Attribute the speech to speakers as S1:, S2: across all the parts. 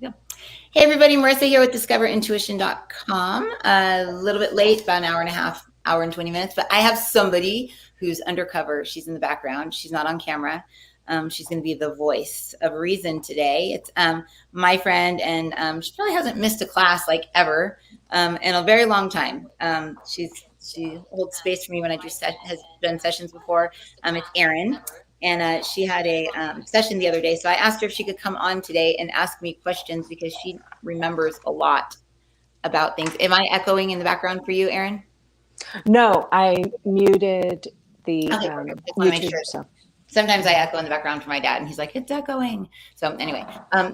S1: Yeah. Hey everybody, Marissa here with discoverintuition.com. A little bit late, about an hour and a half, hour and 20 minutes, but I have somebody who's undercover. She's in the background. She's not on camera. She's going to be the voice of reason today. It's my friend, and she probably hasn't missed a class like ever in a very long time. She holds space for me when I do has done sessions before. It's Erin. And she had a session the other day. So I asked her if she could come on today and ask me questions because she remembers a lot about things. Am I echoing in the background for you, Erin?
S2: No, I muted the
S1: Okay, perfect. Just want to make
S2: YouTube.
S1: sure.
S2: So
S1: Sometimes I echo in the background for my dad, and he's like, "It's echoing." So anyway,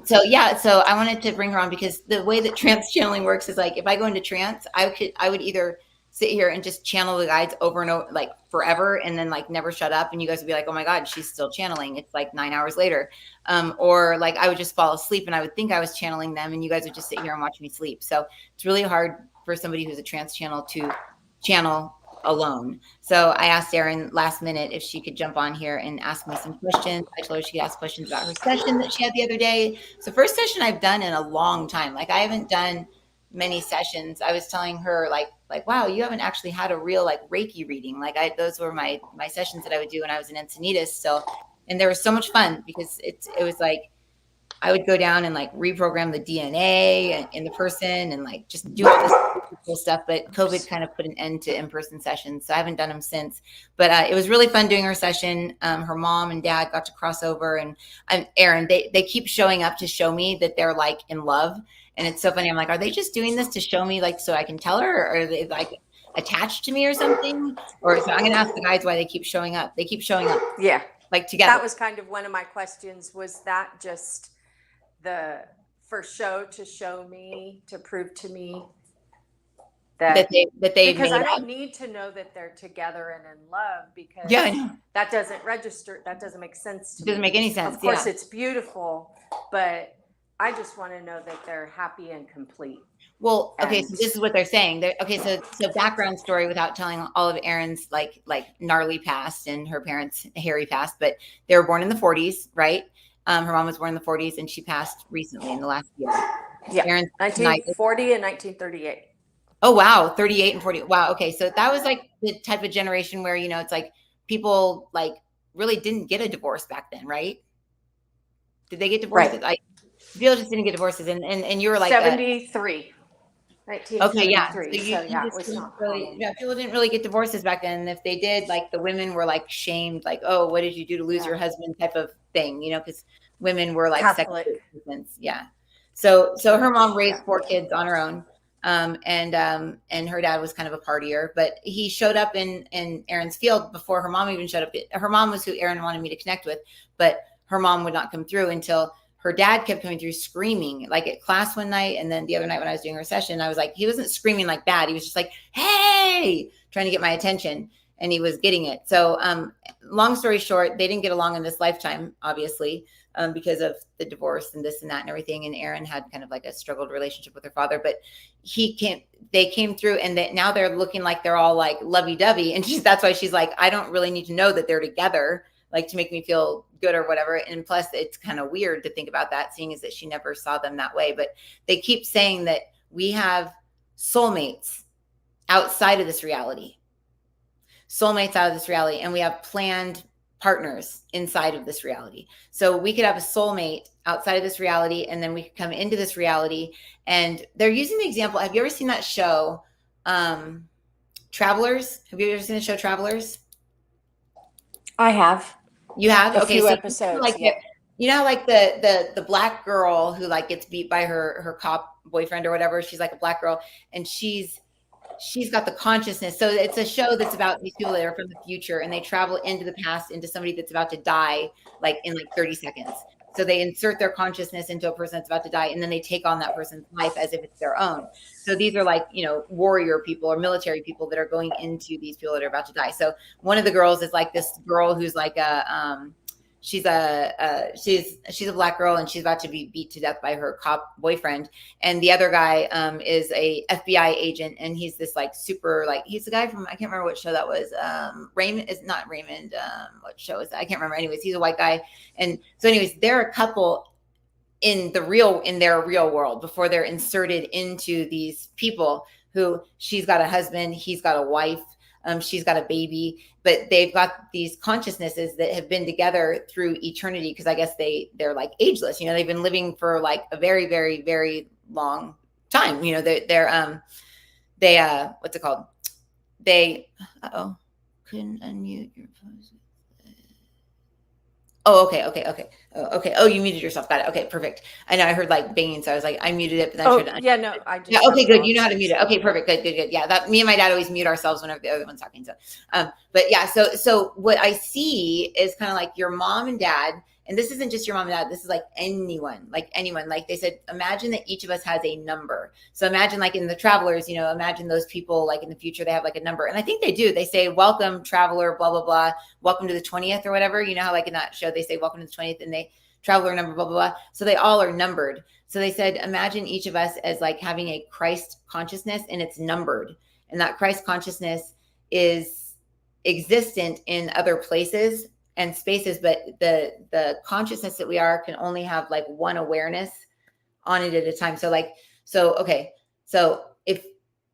S1: so I wanted to bring her on because the way that trance channeling works is like if I go into trance, I would either sit here and just channel the guides over and over like forever, and then like never shut up, and you guys would be like, "Oh my God, she's still channeling." It's like 9 hours later, or like I would just fall asleep, and I would think I was channeling them, and you guys would just sit here and watch me sleep. So it's really hard for somebody who's a trance channel to channel alone. So I asked Erin last minute if she could jump on here and ask me some questions. I told her she could ask questions about her session that she had the other day. So first session I've done in a long time. Like I haven't done many sessions. I was telling her like wow, you haven't actually had a real like Reiki reading. Like those were my sessions that I would do when I was an Encinitas still. And they were so much fun because it was like I would go down and like reprogram the DNA in the person and like just do all this cool stuff. But COVID kind of put an end to in-person sessions, so I haven't done them since. But it was really fun doing her session. Her mom and dad got to cross over, and Erin, they keep showing up to show me that they're like in love, and it's so funny. I'm like, are they just doing this to show me like so I can tell her, or are they like attached to me or something? Or so I'm gonna ask the guys why they keep showing up. They keep showing up,
S2: yeah,
S1: like together.
S2: that was kind of one of my questions. Was that just the for show to show me to prove to me that
S1: they
S2: because I
S1: made
S2: don't
S1: up.
S2: need to know that they're together and in love because
S1: Yeah, I know.
S2: that doesn't register. That doesn't make sense to
S1: It doesn't
S2: me.
S1: make any sense.
S2: Of course,
S1: Yeah.
S2: it's beautiful, but I just want to know that they're happy and complete.
S1: Well, okay, so this is what they're saying. Okay, so background story without telling all of Erin's like gnarly past and her parents' hairy past, but they were born in the 40s, right? Her mom was born in the 40s and she passed recently in the last year.
S2: Yeah,
S1: Erin's
S2: 1940 and 1938.
S1: Oh wow, 38 and 40. Wow, okay. So that was like the type of generation where, it's like people like really didn't get a divorce back then, right? Did they get divorced?
S2: Right.
S1: Like people just didn't get divorces and you were like
S2: 73.
S1: Okay, yeah.
S2: 1973.
S1: So
S2: So
S1: you
S2: yeah, it
S1: just
S2: was
S1: didn't
S2: not
S1: really,
S2: common.
S1: yeah, people didn't really get divorces back then. And if they did, like the women were like shamed, like, oh, what did you do to lose your husband type of thing, because women were like
S2: Catholic.
S1: second. Yeah. So her mom raised 4 kids on her own. And her dad was kind of a partier, but he showed up in Erin's field before her mom even showed up. Her mom was who Erin wanted me to connect with, but her mom would not come through until her dad kept coming through screaming like at class one night. And then the other night when I was doing her session, I was like, he wasn't screaming like that. He was just like, hey, trying to get my attention. And he was getting it. So long story short, they didn't get along in this lifetime, obviously, because of the divorce and this and that and everything. And Erin had kind of like a struggled relationship with her father, but they came through and now they're looking like they're all like lovey-dovey. And that's why she's like, I don't really need to know that they're together, like to make me feel good or whatever. And plus it's kind of weird to think about that, seeing as that she never saw them that way. But they keep saying that we have soulmates outside of this reality, and we have planned partners inside of this reality. So we could have a soulmate outside of this reality, and then we could come into this reality. And they're using the example. Have you ever seen that show, Travelers? Have you ever seen the show Travelers?
S2: I have.
S1: You have?
S2: A
S1: Okay,
S2: few
S1: so
S2: episodes.
S1: like like the black girl who like gets beat by her cop boyfriend or whatever. She's like a black girl, and she's got the consciousness. So it's a show that's about these people that are from the future, and they travel into the past into somebody that's about to die, like in like 30 seconds. So they insert their consciousness into a person that's about to die, and then they take on that person's life as if it's their own. So these are like, warrior people or military people that are going into these people that are about to die. So one of the girls is like this girl who's like she's a black girl, and she's about to be beat to death by her cop boyfriend. And the other guy is a FBI agent, and he's this like super, like he's the guy from, I can't remember what show that was. Raymond is not Raymond. What show is that? I can't remember. Anyways, he's a white guy. And so anyways, they're a couple in their real world before they're inserted into these people who, she's got a husband, he's got a wife, she's got a baby, but they've got these consciousnesses that have been together through eternity, because I guess they're like ageless. They've been living for like a very, very, very long time. They what's it called? They couldn't unmute your phone. Oh, okay. Oh, okay. Oh, you muted yourself. Got it. Okay, perfect. I know I heard like banging, so I was like, I muted it, but then I tried to.
S2: Yeah, no, I just.
S1: Yeah. Okay, good. You know how to mute it. Okay, perfect. Good. Yeah, that me and my dad always mute ourselves whenever the other one's talking. So, but yeah. So what I see is kind of like your mom and dad, and this isn't just your mom and dad. This is like anyone. Like they said, imagine that each of us has a number. So imagine like in the Travelers, imagine those people like in the future they have like a number, and I think they do. They say, "Welcome, traveler," blah blah blah. Welcome to the 20th or whatever. You know how like in that show they say, "Welcome to the 20th," and they traveler number, blah, blah, blah. So they all are numbered. So they said, imagine each of us as like having a Christ consciousness, and it's numbered. And that Christ consciousness is existent in other places and spaces, but the consciousness that we are can only have like one awareness on it at a time. Okay. So if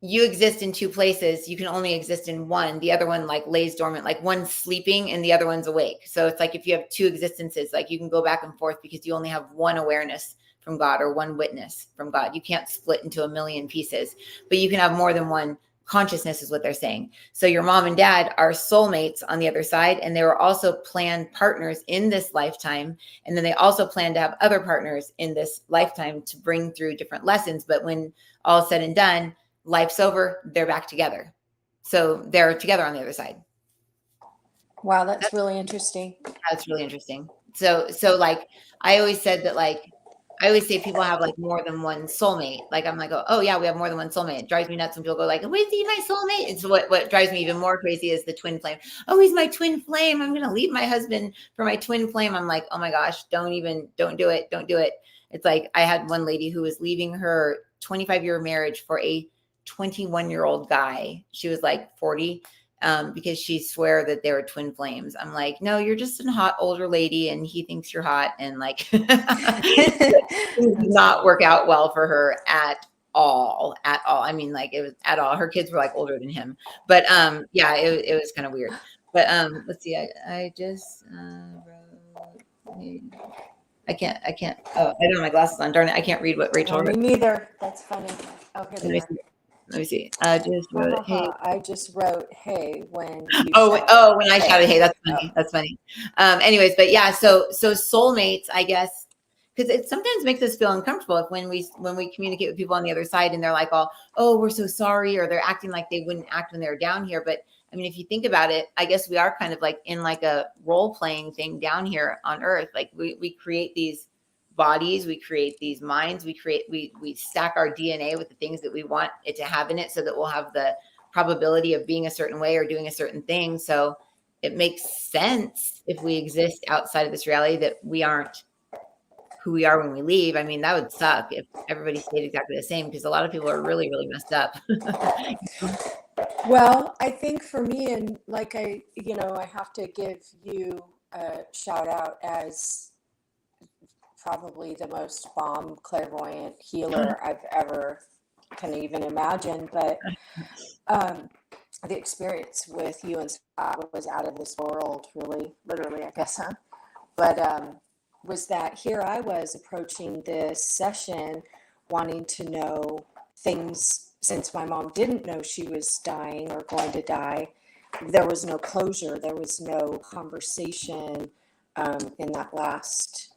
S1: you exist in two places, you can only exist in one. The other one like lays dormant, like one's sleeping and the other one's awake. So it's like if you have two existences, like you can go back and forth because you only have one awareness from God or one witness from God. You can't split into a million pieces, but you can have more than one consciousness, is what they're saying. So your mom and dad are soulmates on the other side, and they were also planned partners in this lifetime. And then they also plan to have other partners in this lifetime to bring through different lessons. But when all is said and done, life's over, they're back together. So they're together on the other side.
S2: Wow, that's really interesting.
S1: That's really interesting. So like I always said that, like I always say people have like more than one soulmate. Like I'm like, oh yeah, we have more than one soulmate. It drives me nuts when people go like, oh, is he my soulmate? It's what drives me even more crazy is the twin flame. Oh, he's my twin flame. I'm gonna leave my husband for my twin flame. I'm like, oh my gosh, don't do it. Don't do it. It's like I had one lady who was leaving her 25-year marriage for a 21-year-old guy. She was like 40. Because she swore that they were twin flames. I'm like, no, you're just a hot older lady and he thinks you're hot. And like, not work out well for her at all. I mean, like it was at all. Her kids were like older than him, but yeah, it was kind of weird. But let's see, I just wrote, I can't. Oh, I don't have my glasses on. Darn it, I can't read what Rachel wrote.
S2: Me neither. That's funny. Okay.
S1: Let me see. I just wrote, hey.
S2: I just wrote, hey, when you
S1: when I shouted, hey, that's funny. That's funny. Anyways, but yeah, so soulmates, I guess, because it sometimes makes us feel uncomfortable if when we communicate with people on the other side and they're like, oh, we're so sorry, or they're acting like they wouldn't act when they were down here. But I mean, if you think about it, I guess we are kind of like in like a role playing thing down here on Earth. Like we create these bodies, we create these minds, we stack our DNA with the things that we want it to have in it, so that we'll have the probability of being a certain way or doing a certain thing. So it makes sense if we exist outside of this reality that we aren't who we are when we leave. I mean, that would suck if everybody stayed exactly the same, because a lot of people are really, really messed up.
S2: Well, I think for me, and like I have to give you a shout out as probably the most bomb clairvoyant healer I've ever can even imagine. But the experience with you and Scott was out of this world, really, literally, I guess, huh? But was that here I was approaching this session wanting to know things, since my mom didn't know she was dying or going to die. There was no closure. There was no conversation in that last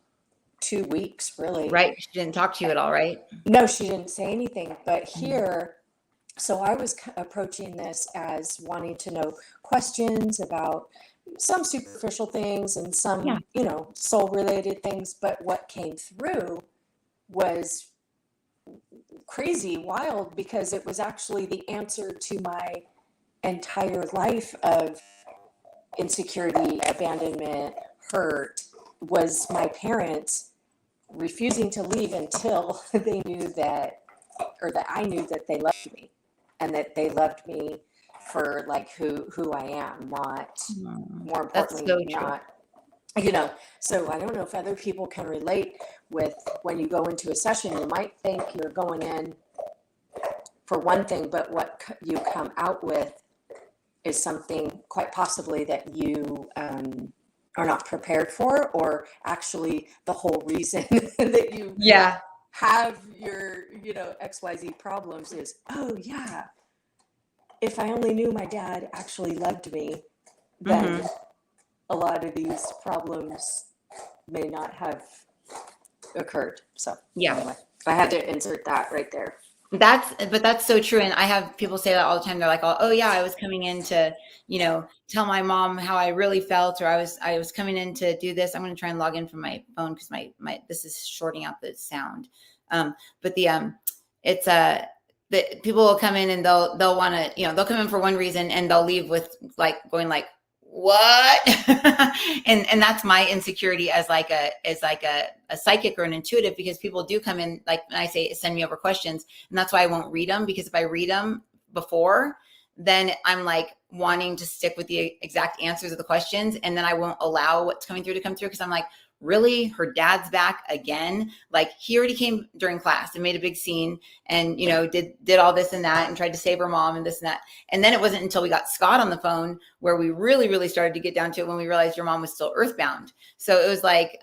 S2: 2 weeks, really.
S1: Right. She didn't talk to you at all, right?
S2: No, she didn't say anything. But here, so I was approaching this as wanting to know questions about some superficial things and some, soul related things. But what came through was crazy, wild, because it was actually the answer to my entire life of insecurity, abandonment, hurt, was my parents refusing to leave until they knew that, or that I knew that they loved me, and that they loved me for like who I am, not more importantly, not you know, so I don't know if other people can relate with when you go into a session, you might think you're going in for one thing, but what you come out with is something quite possibly that you are not prepared for, or actually the whole reason that you
S1: Yeah.
S2: have your, XYZ problems is, oh yeah, if I only knew my dad actually loved me, then
S1: Mm-hmm.
S2: a lot of these problems may not have occurred. So
S1: Yeah.
S2: anyway, I had to insert that right there.
S1: But that's so true. And I have people say that all the time. They're like, oh yeah, I was coming in to, tell my mom how I really felt, or I was coming in to do this. I'm going to try and log in from my phone because my this is shorting out the sound. But it's the people will come in and they'll want to, they'll come in for one reason and they'll leave with like going like, what? And that's my insecurity as like a psychic or an intuitive, because people do come in, like when I say send me over questions, and that's why I won't read them, because if I read them before, then I'm like wanting to stick with the exact answers of the questions, and then I won't allow what's coming through to come through, because I'm like, really, her dad's back again? Like, he already came during class and made a big scene and did all this and that and tried to save her mom and this and that. And then it wasn't until we got Scott on the phone where we really started to get down to it, when we realized your mom was still earthbound. So it was like,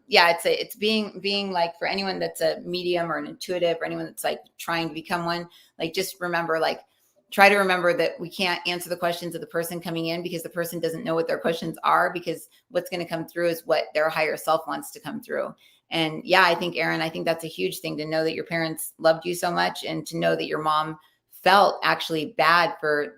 S1: yeah, it's being like, for anyone that's a medium or an intuitive, or anyone that's like trying to become one, like, just remember, like, try to remember that we can't answer the questions of the person coming in, because the person doesn't know what their questions are, because what's going to come through is what their higher self wants to come through. And yeah, I think, Aaron, I think that's a huge thing, to know that your parents loved you so much, and to know that your mom felt actually bad for,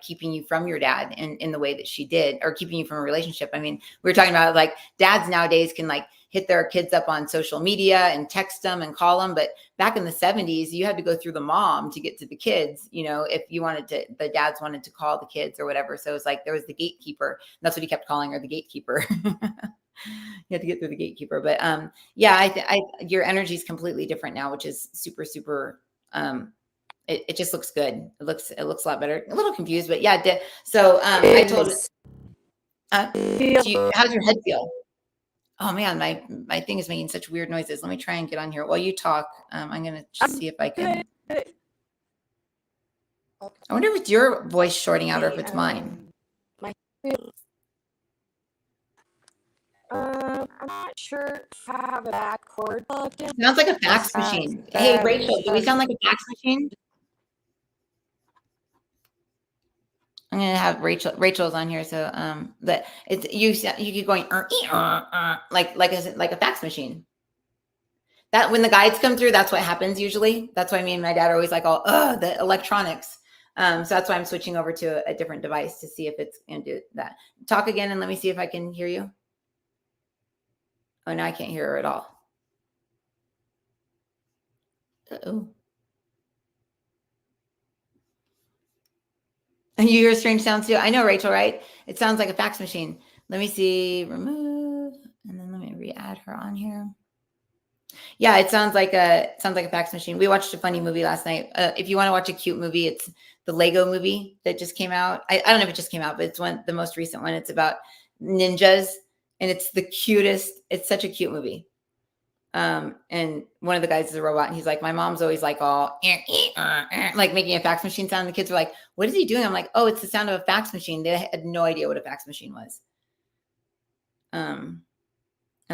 S1: keeping you from your dad in the way that she did, or keeping you from a relationship. I mean, we were talking about like dads nowadays can like hit their kids up on social media and text them and call them. But back in the 70s, you had to go through the mom to get to the kids, if you wanted to, the dads wanted to call the kids or whatever. So it was like, there was the gatekeeper. That's what he kept calling her, the gatekeeper. You had to get through the gatekeeper. But yeah, your energy is completely different now, which is super, super, it just looks good. It looks a lot better. A little confused, but yeah. So I
S2: It
S1: told,
S2: is.
S1: how's your head feel? Oh man, my thing is making such weird noises. Let me try and get on here while you talk. I'm gonna see if I can. I wonder if it's your voice shorting out or if it's mine.
S2: My, I'm not sure if I have a bad cord plugged in.
S1: Sounds like a fax machine. Hey Rachel, do we sound like a fax machine? I'm gonna have Rachel's on here, so that it's you keep going like a fax machine. That when the guides come through, that's what happens usually. That's why me and my dad are always like, the electronics. So that's why I'm switching over to a different device to see if it's gonna do that. Talk again and let me see if I can hear you. Oh no, I can't hear her at all. Uh-oh. And you hear strange sounds too. I know, Rachel, right? It sounds like a fax machine. Let me see, remove, and then let me re-add her on here. Yeah, it sounds like a fax machine. We watched a funny movie last night. If you want to watch a cute movie, it's the Lego movie that just came out. I don't know if it just came out, but it's the most recent one. It's about ninjas, and it's the cutest. It's such a cute movie. And one of the guys is a robot, and he's like, my mom's always like all like making a fax machine sound. The kids were like, what is he doing? I'm like, oh, it's the sound of a fax machine. They had no idea what a fax machine was. And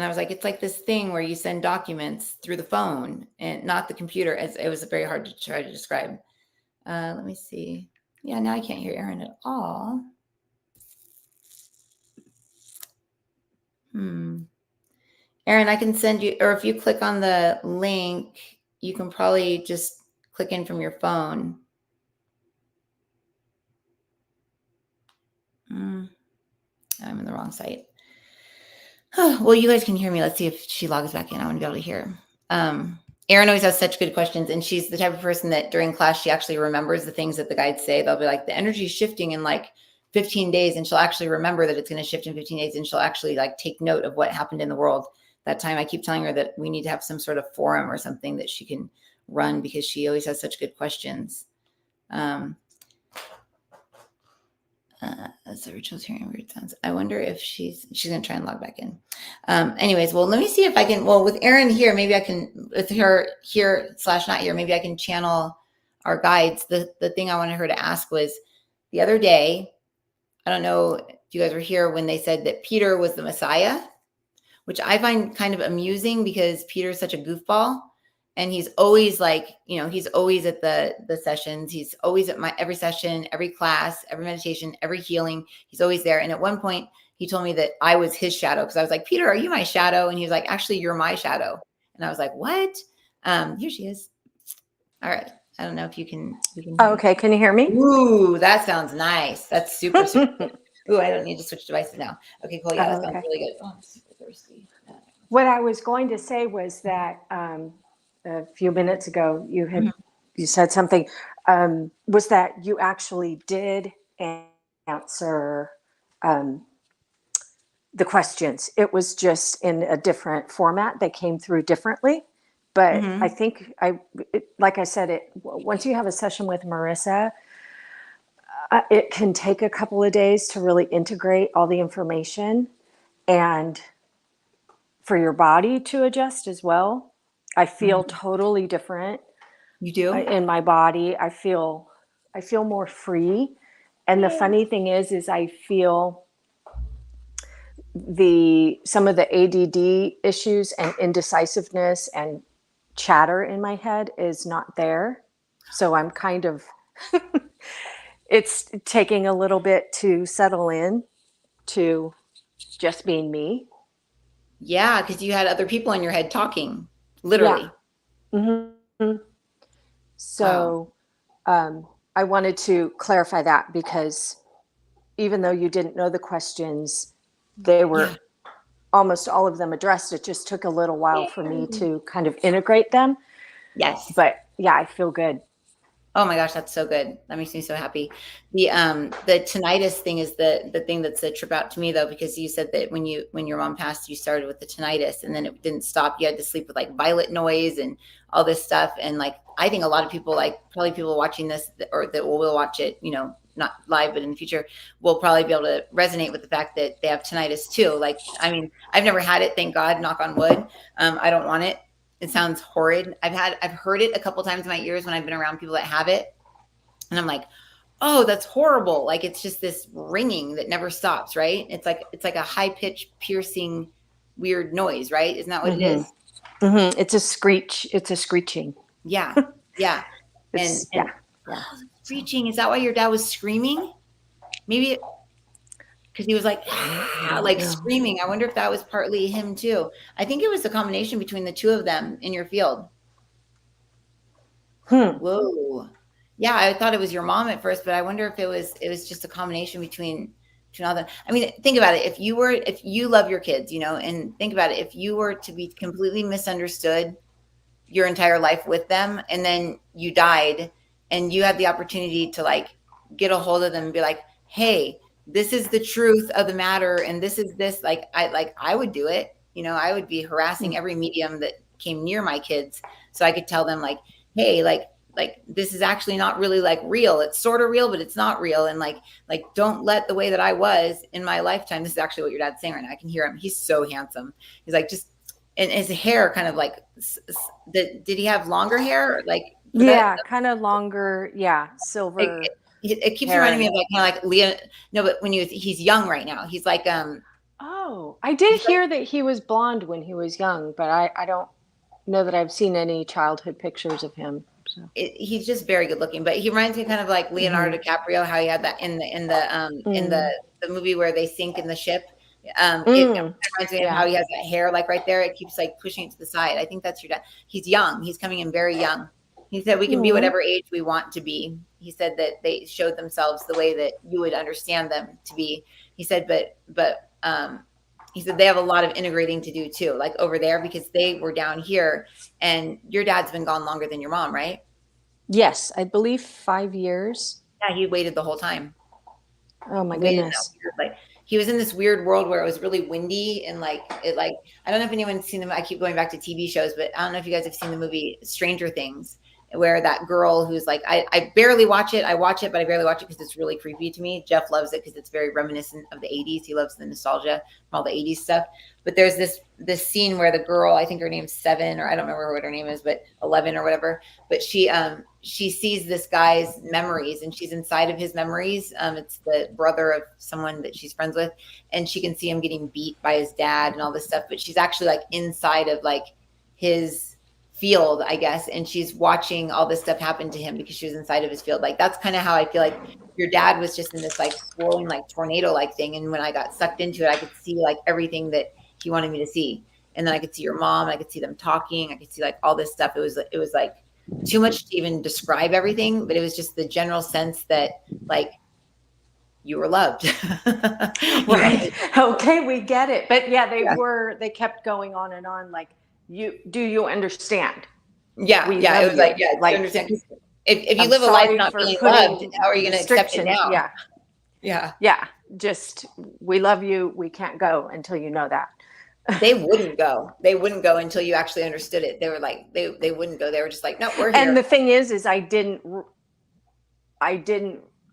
S1: I was like, it's like this thing where you send documents through the phone and not the computer. It was very hard to try to describe. Let me see. Yeah, now I can't hear Aaron at all. Aaron, I can send you, or if you click on the link, you can probably just click in from your phone. I'm in the wrong site. Well, you guys can hear me. Let's see if she logs back in. I want to be able to hear. Erin always has such good questions, and she's the type of person that during class, she actually remembers the things that the guides say. They'll be like, the energy is shifting in like 15 days, and she'll actually remember that it's going to shift in 15 days, and she'll actually like take note of what happened in the world that time. I keep telling her that we need to have some sort of forum or something that she can run, because she always has such good questions. So Rachel's hearing weird sounds. I wonder if she's gonna try and log back in. Anyways, well, let me see if I can. Well, with Erin here, maybe I can. With her here / not here, maybe I can channel our guides. The thing I wanted her to ask was the other day. I don't know if you guys were here when they said that Peter was the Messiah, which I find kind of amusing because Peter's such a goofball. And he's always like, he's always at the sessions. He's always at my every session, every class, every meditation, every healing. He's always there. And at one point, he told me that I was his shadow because I was like, Peter, are you my shadow? And he was like, actually, you're my shadow. And I was like, what? Here she is. All right. I don't know if you can.
S2: Oh, okay. Can you hear me?
S1: Ooh, that sounds nice. That's super, super. Ooh, I don't need to switch devices now. Okay, cool. Yeah, that sounds really good. Oh, I'm super thirsty.
S2: What I was going to say was that a few minutes ago you said something, was that you actually did answer the questions. It was just in a different format. They came through differently. But I think like I said, once you have a session with Marisa, it can take a couple of days to really integrate all the information and for your body to adjust as well. I feel totally different.
S1: You do?
S2: In my body. I feel more free. And the funny thing is I feel some of the ADD issues and indecisiveness and chatter in my head is not there. So I'm kind of, it's taking a little bit to settle in to just being me.
S1: Yeah, because you had other people in your head talking, literally.
S2: Yeah. Mm-hmm. So I wanted to clarify that because even though you didn't know the questions, they were almost all of them addressed. It just took a little while for me to kind of integrate them.
S1: Yes.
S2: But yeah, I feel good.
S1: Oh my gosh, that's so good. That makes me so happy. The tinnitus thing is the thing that's a trip out to me though, because you said that when your mom passed, you started with the tinnitus and then it didn't stop. You had to sleep with like violet noise and all this stuff. And like I think a lot of people, like probably people watching this or that will watch it, not live, but in the future, will probably be able to resonate with the fact that they have tinnitus too. Like, I mean, I've never had it, thank God, knock on wood. I don't want it. It sounds horrid. I've heard it a couple times in my ears when I've been around people that have it. And I'm like, oh, that's horrible. Like, it's just this ringing that never stops, right? It's like a high pitched piercing, weird noise, right? Isn't that what it is?
S2: Mm-hmm. It's a screech. It's a screeching.
S1: Yeah. Yeah. and
S2: yeah.
S1: Oh, screeching. Is that why your dad was screaming? Maybe because he was like, like screaming. I wonder if that was partly him too. I think it was a combination between the two of them in your field. Whoa. Yeah, I thought it was your mom at first, but I wonder if it was just a combination between all them. I mean, think about it. If you love your kids, and think about it, if you were to be completely misunderstood your entire life with them, and then you died, and you had the opportunity to like get a hold of them and be like, hey, this is the truth of the matter, and this is this, I would do it. I would be harassing every medium that came near my kids so I could tell them like, hey, like this is actually not really like real. It's sort of real, but it's not real. And like don't let the way that I was in my lifetime. This is actually what your dad's saying right now. I can hear him. He's so handsome. He's like, just, and his hair kind of like, did he have longer hair? Like,
S2: kind of longer. Yeah. Silver.
S1: It keeps reminding me of like, kind of like Leah. No, but when he's young right now, he's like,
S2: oh, I did hear that he was blonde when he was young, but I don't know that I've seen any childhood pictures of him. So.
S1: He's just very good looking, but he reminds me kind of like Leonardo DiCaprio, how he had that in the movie where they sink in the ship. It reminds me of how he has that hair like right there. It keeps like pushing it to the side. I think that's your dad. He's young. He's coming in very young. He said we can be whatever age we want to be. He said that they showed themselves the way that you would understand them to be. He said, but he said they have a lot of integrating to do too, like over there, because they were down here and your dad's been gone longer than your mom, right?
S2: Yes, I believe 5 years.
S1: Yeah, he waited the whole time.
S2: Oh my goodness.
S1: He was in this weird world where it was really windy and I don't know if anyone's seen them. I keep going back to TV shows, but I don't know if you guys have seen the movie Stranger Things. where that girl who's like, I barely watch it. I watch it, but I barely watch it because it's really creepy to me. Jeff loves it because it's very reminiscent of the 80s. He loves the nostalgia from all the 80s stuff. But there's this scene where the girl, I think her name's Seven, or I don't remember what her name is, but 11 or whatever. But she sees this guy's memories, and she's inside of his memories. It's the brother of someone that she's friends with, and she can see him getting beat by his dad and all this stuff. But she's actually like inside of like his field, I guess, and she's watching all this stuff happen to him because she was inside of his field. Like that's kind of how I feel like your dad was just in this like swirling like tornado like thing, and when I got sucked into it, I could see like everything that he wanted me to see. And then I could see your mom, I could see them talking, I could see like all this stuff. It was like too much to even describe everything, but it was just the general sense that like you were loved.
S2: Right. Okay, we get it. But yeah,
S1: Yeah.
S2: they kept going on and on like, do you understand?
S1: Yeah,
S2: We
S1: yeah. It
S2: love
S1: was like,
S2: you.
S1: yeah, do you
S2: Like,
S1: understand? If you
S2: I'm
S1: live a life
S2: sorry
S1: not
S2: for
S1: feeling loved,
S2: putting
S1: how are you going to accept it
S2: restrictions.
S1: now?
S2: Yeah.
S1: Yeah.
S2: Yeah. Just, we love you. We can't go until you know that.
S1: They wouldn't go. They wouldn't go until you actually understood it. They were like, they wouldn't go. They were just like, no, we're
S2: And the
S1: here.
S2: thing is I didn't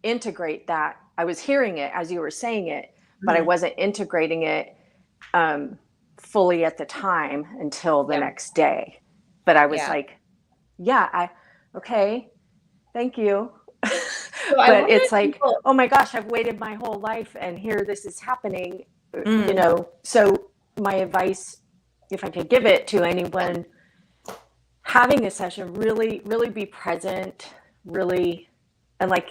S2: integrate that. I was hearing it as you were saying it, but I
S1: Mhm.
S2: wasn't integrating it fully at the time until the
S1: Yeah.
S2: next day. But I was
S1: Yeah.
S2: like, yeah, okay, thank you.
S1: So I
S2: But
S1: wonder
S2: it's
S1: if
S2: like,
S1: people,
S2: oh my gosh, I've waited my whole life and here this is happening,
S1: mm,
S2: So my advice, if I could give it to
S1: yeah,
S2: anyone having a session, really, really be present, really, and like,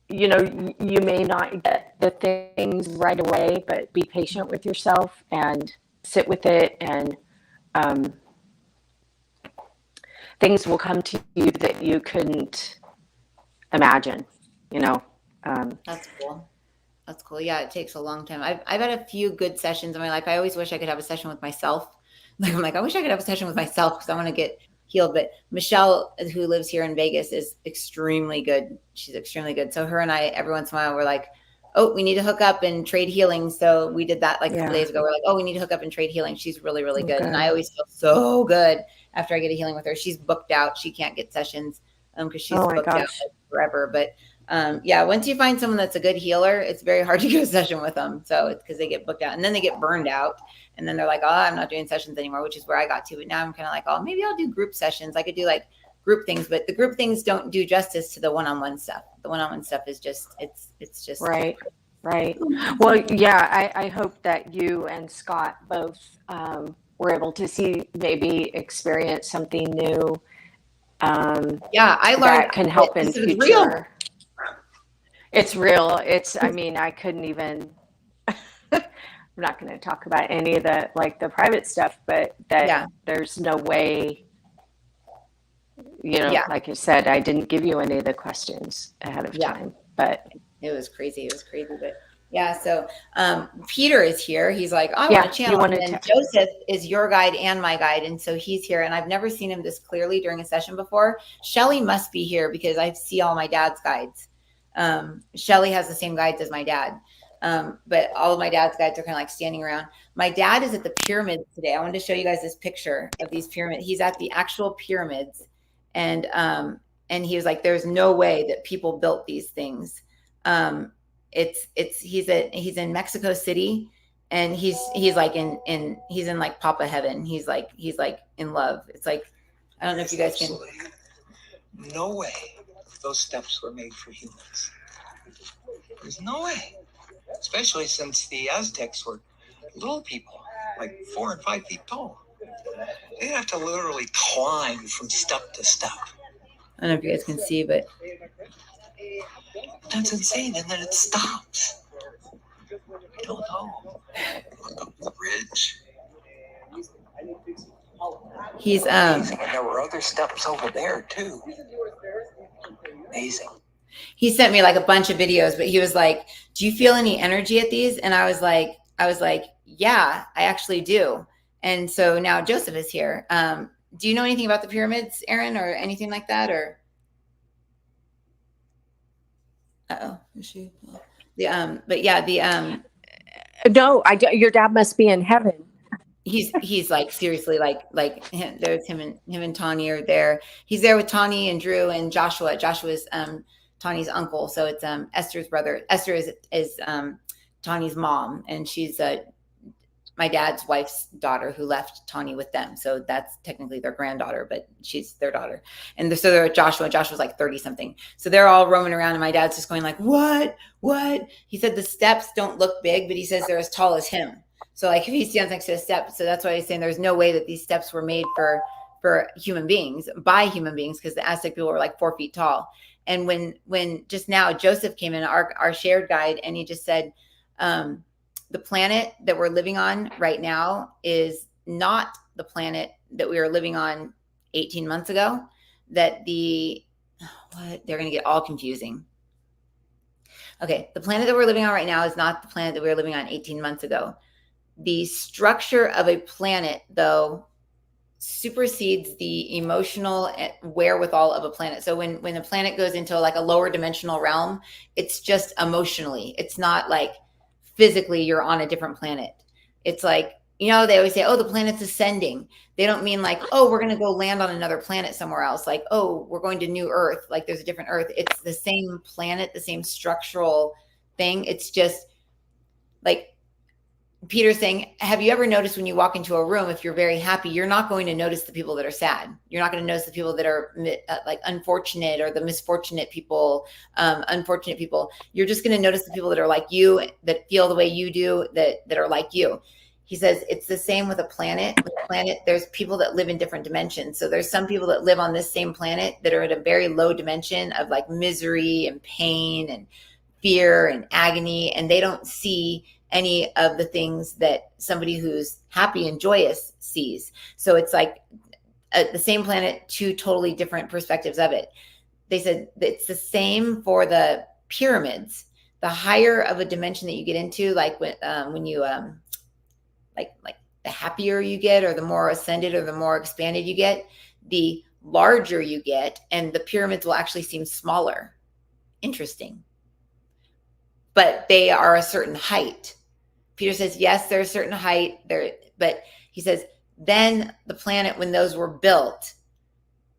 S2: you may not get the things right away, but be patient with yourself and sit with it, and um, things will come to you that you couldn't imagine, you know. Um,
S1: that's cool. That's cool. Yeah, it takes a long time. I've had a few good sessions in my life. I always wish I could have a session with myself. Like I'm like, I wish I could have a session with myself because I want to get healed. But Michelle, who lives here in Vegas, is extremely good. She's extremely good. So her and I, every once in a while, we're like, oh, we need to hook up and trade healing. So we did that like a couple
S2: yeah.
S1: days ago. We're like, oh, we need to hook up and trade healing. She's really, really
S2: Oh,
S1: good. And I
S2: good.
S1: always feel so good after I get a healing with her. She's booked out. She can't get sessions because she's
S2: Oh my
S1: booked out
S2: gosh.
S1: like, forever. But yeah, once you find someone that's a good healer, it's very hard to get a session with them. So it's because they get booked out and then they get burned out. And then they're like, oh, I'm not doing sessions anymore, which is where I got to. But now I'm kind of like, oh, maybe I'll do group sessions. I could do like group things, but the group things don't do justice to the one-on-one stuff. The one-on-one stuff is just, it's just,
S2: Right. Right. Well, yeah, I hope that you and Scott both were able to see, maybe experience something new
S1: yeah, I learned
S2: that can
S1: that
S2: help in
S1: this is real.
S2: future. It's real. I mean, I couldn't even, I'm not going to talk about any of the, like the private stuff, but that
S1: Yeah.
S2: there's no way,
S1: Yeah.
S2: like you said, I didn't give you any of the questions ahead of
S1: Yeah.
S2: time, but
S1: It was crazy. It was crazy. But yeah, so Peter is here. He's like, I want
S2: yeah,
S1: to
S2: you
S1: channel. And
S2: wanted
S1: then
S2: to,
S1: Joseph is your guide and my guide. And so he's here. And I've never seen him this clearly during a session before. Shelly must be here because I see all my dad's guides. Shelly has the same guides as my dad. But all of my dad's guides are kind of like standing around. My dad is at the pyramids today. I wanted to show you guys this picture of these pyramids. He's at the actual pyramids. And he was like, there's no way that people built these things. He's in Mexico City, and he's like he's in like Papa heaven. He's like in love. It's like, I don't know if you guys can.
S3: No way those steps were made for humans. There's no way. Especially since the Aztecs were little people, like 4 and 5 feet tall. They have to literally climb from step to step.
S1: I don't know if you guys can see, but
S3: That's insane. And then it stops. I don't know. Look up the ridge.
S1: he's
S3: Amazing. And there were other steps over there too. Amazing.
S1: he sent me like a bunch of videos, but he was like, do you feel any energy at these? And I was like, yeah, I actually do. And so now Joseph is here. Do you know anything about the pyramids, Aaron, or anything like that? Or uh-oh, is she? But yeah,
S2: no, your dad must be in heaven.
S1: he's like seriously like there's him and Tawny are there. He's there with Tawny and Drew and Joshua. Joshua's Tawny's uncle, so it's Esther's brother. Esther is Tawny's mom, and she's my dad's wife's daughter who left Tawny with them. So that's technically their granddaughter, but she's their daughter. And so they're at Joshua. Joshua's like 30 something. So they're all roaming around, and my dad's just going like, what? He said the steps don't look big, but he says they're as tall as him. So like if he stands next to a step, so that's why he's saying there's no way that these steps were made for human beings, by human beings, because the Aztec people were like 4 feet tall. And when just now Joseph came in, our shared guide, and he just said, the planet that we're living on right now is not the planet that we were living on 18 months ago. That they're going to get all confusing. Okay, the planet that we're living on right now is not the planet that we were living on 18 months ago. The structure of a planet, though, supersedes the emotional wherewithal of a planet. So when a planet goes into like a lower dimensional realm, it's just emotionally. It's not like physically you're on a different planet. It's like, they always say, oh, the planet's ascending. They don't mean like, oh, we're going to go land on another planet somewhere else. Like, oh, we're going to New Earth. Like there's a different Earth. It's the same planet, the same structural thing. It's just like Peter's saying, have you ever noticed when you walk into a room, if you're very happy, you're not going to notice the people that are sad. You're not going to notice the people that are like unfortunate, or the misfortunate people, unfortunate people. You're just going to notice the people that are like you, that feel the way you do, that are like you. He says it's the same with a planet. With a planet, there's people that live in different dimensions. So there's some people that live on this same planet that are at a very low dimension of like misery and pain and fear and agony, and they don't see any of the things that somebody who's happy and joyous sees. So it's like the same planet, two totally different perspectives of it. They said it's the same for the pyramids. The higher of a dimension that you get into, like when you like the happier you get, or the more ascended or the more expanded you get, the larger you get, and the pyramids will actually seem smaller. Interesting. But they are a certain height. Peter says, yes, they're a certain height there, but he says, then the planet, when those were built,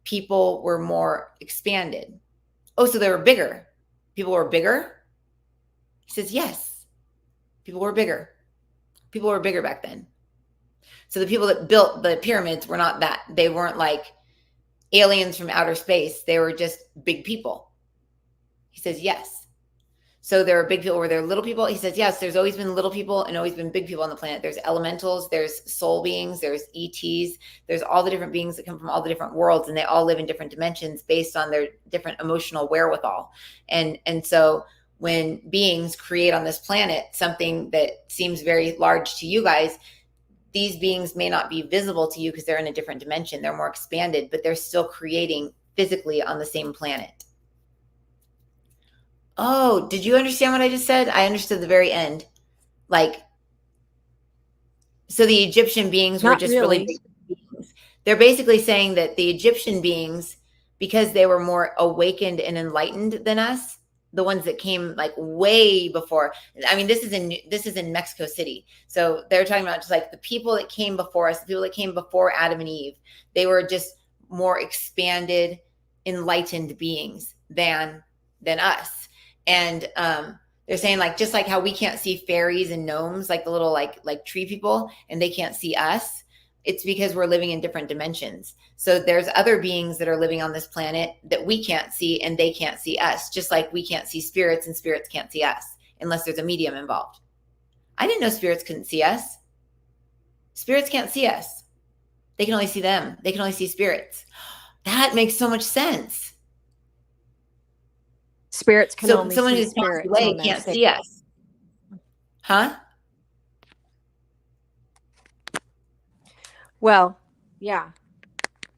S1: people were more expanded. Oh, so they were bigger. People were bigger? He says, yes, people were bigger. People were bigger back then. So the people that built the pyramids were not that. They weren't like aliens from outer space. They were just big people. He says, yes. So there are big people. Were there little people? He says, yes, there's always been little people and always been big people on the planet. There's elementals, there's soul beings, there's ETs, there's all the different beings that come from all the different worlds, and they all live in different dimensions based on their different emotional wherewithal. And so when beings create on this planet something that seems very large to you guys, these beings may not be visible to you because they're in a different dimension. They're more expanded, but they're still creating physically on the same planet. Oh, did you understand what I just said? I understood the very end. Like, so the Egyptian beings were just really big beings. They're basically saying that the Egyptian beings, because they were more awakened and enlightened than us, the ones that came like way before. I mean, this is in Mexico City. So they're talking about just like the people that came before us, the people that came before Adam and Eve. They were just more expanded, enlightened beings than us. And they're saying like, just like how we can't see fairies and gnomes, like the little like tree people, and they can't see us. It's because we're living in different dimensions. So there's other beings that are living on this planet that we can't see, and they can't see us, just like we can't see spirits and spirits can't see us unless there's a medium involved. I didn't know spirits couldn't see us. Spirits can't see us. They can only see them. They can only see spirits. That makes so much sense.
S2: Spirits can only
S1: someone
S2: see
S1: who's passed
S2: spirits
S1: away can't see us. Huh?
S2: Well, yeah,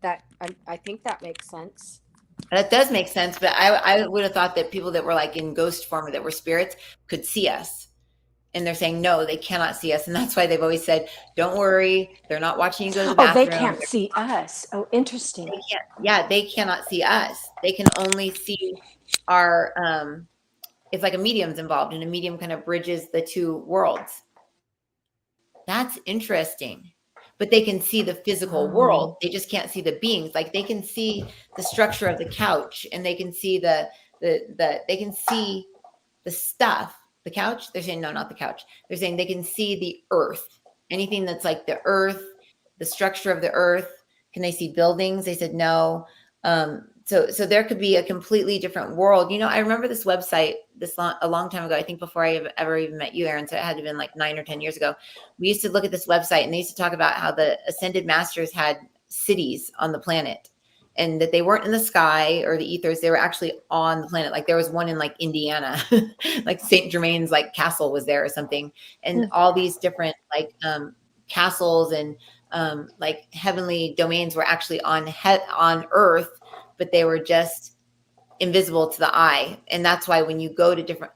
S2: that I think that makes sense.
S1: That does make sense, but I would have thought that people that were like in ghost form or that were spirits could see us. And they're saying, no, they cannot see us. And that's why they've always said, don't worry, they're not watching you go to the bathroom.
S2: Oh, they can't see us. Oh, interesting.
S1: They cannot see us. They can only see our, it's like a medium's involved, and a medium kind of bridges the two worlds. That's interesting. but they can see the physical world. They just can't see the beings. Like they can see the structure of the couch, and they can see they can see the stuff. The couch, they're saying no, not the couch. They're saying they can see the earth. Anything that's like the earth, the structure of the earth. Can they see buildings? They said no. So there could be a completely different world. You know, I remember this website a long time ago. I think before I ever even met you, Aaron. So it had to have been like 9 or 10 years ago. We used to look at this website, and they used to talk about how the ascended masters had cities on the planet, and that they weren't in the sky or the ethers. They were actually on the planet. Like there was one in like Indiana, like Saint Germain's like castle was there or something, and all these different like castles and like heavenly domains were actually on Earth, but they were just invisible to the eye. And that's why when you go to different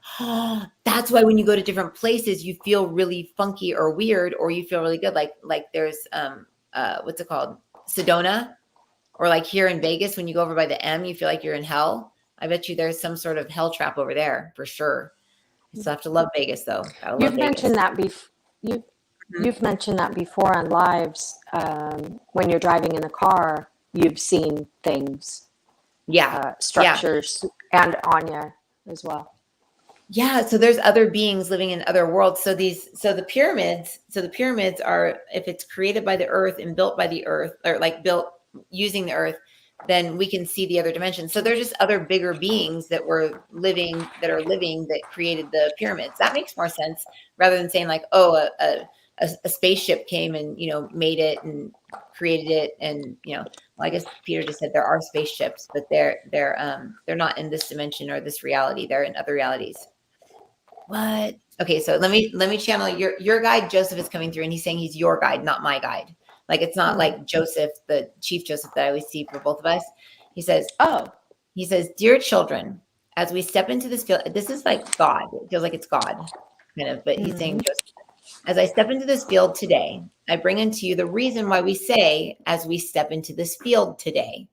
S1: places, you feel really funky or weird, or you feel really good. Like there's what's it called? Sedona, or like here in Vegas, when you go over by the M, you feel like you're in hell. I bet you there's some sort of hell trap over there for sure. You still have to love Vegas though.
S2: You've mentioned that You've mentioned that before on lives. When you're driving in a car, you've seen things, structures, and Anya as well.
S1: Yeah, so there's other beings living in other worlds. So the pyramids are, if it's created by the earth and built by the earth, or like built using the earth, then we can see the other dimensions. So there's just other bigger beings that are living that created the pyramids. That makes more sense rather than saying like, oh, a spaceship came and, you know, made it and created it. And, you know, well, I guess Peter just said there are spaceships, but they're not in this dimension or this reality. They're in other realities. What? Okay. So let me channel your guide. Joseph is coming through, and he's saying he's your guide, not my guide. Like, it's not like Joseph, the Chief Joseph that I always see for both of us. He says, dear children, as we step into this field, this is like God. It feels like it's God kind of, but he's saying, Joseph, as I step into this field today, I bring unto you the reason why we say, as we step into this field today.